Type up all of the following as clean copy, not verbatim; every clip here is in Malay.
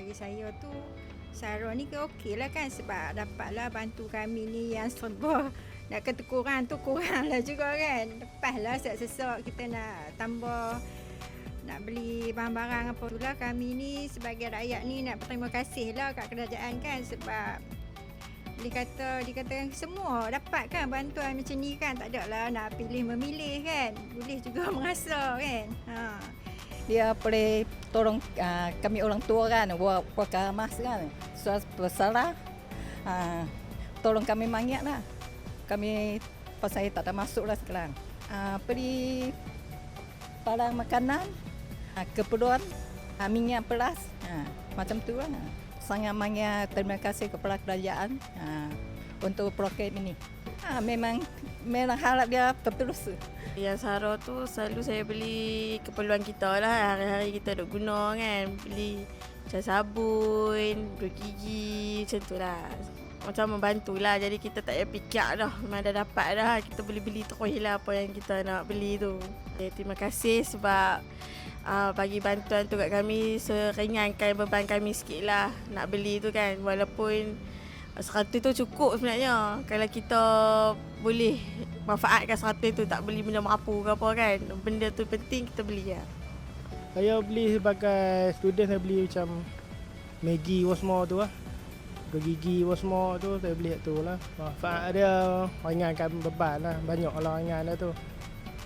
bagi saya tu Saro ni okey lah kan, sebab dapatlah bantu kami ni yang serba nak kata kurang tu kurang lah juga kan. Lepas lah sesak-sesak kita nak tambah nak beli barang-barang apa tu lah, kami ni sebagai rakyat ni nak berterima kasih lah kat kerajaan kan, sebab dikatakan semua dapat kan bantuan macam ni kan, tak ada lah nak pilih memilih kan, boleh juga merasa kan. Dia boleh tolong kami orang tua kan, buat kemas kan, suatu bersalah, tolong kami banyak lah. Kami pasal tak ada masuk lah sekarang. Beli barang makanan, keperluan, minyak pelas, macam tu lah. Sangat banyak terima kasih kepada kerajaan untuk program ini. Memang harap dia terus. Yang Saro tu selalu saya beli keperluan kita lah, hari-hari kita duk guna kan. Beli macam sabun, gula gigi, macam tu lah. Macam membantu lah, jadi kita tak payah fikir dah, memang dah dapat dah. Kita boleh beli terus lah apa yang kita nak beli tu. Terima kasih sebab bagi bantuan tu kat kami, seringankan beban kami sikit lah nak beli tu kan. Walaupun 100 tu cukup sebenarnya, kalau kita boleh manfaatkan 100 tu, tak beli benda merapu ke apa kan. Benda tu penting kita beli lah. Saya beli sebagai student, saya beli macam Maggi apa semua tu lah. Gigi apa semua tu saya beli tu lah. Manfaat dia ringankan beban lah, banyak lah ringan dia tu.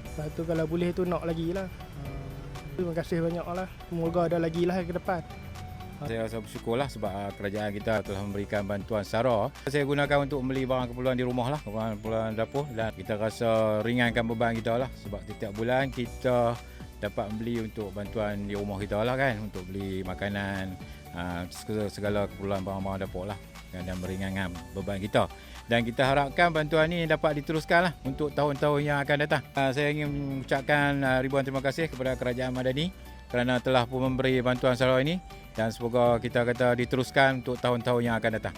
Lepas tu kalau boleh tu nak lagi lah. Terima kasih banyak lah, semoga ada lagi lah ke depan. Saya rasa bersyukurlah sebab kerajaan kita telah memberikan bantuan Saro. Saya gunakan untuk membeli barang keperluan di rumah lah, keperluan dapur, dan kita rasa ringankan beban kita lah sebab setiap bulan kita dapat membeli untuk bantuan di rumah kita lah kan, untuk beli makanan, segala keperluan barang-barang dapur lah, dan meringankan beban kita. Dan kita harapkan bantuan ini dapat diteruskan lah untuk tahun-tahun yang akan datang. Saya ingin mengucapkan ribuan terima kasih kepada Kerajaan Madani kerana telah pun memberi bantuan Saro ini, dan semoga kita kata diteruskan untuk tahun-tahun yang akan datang.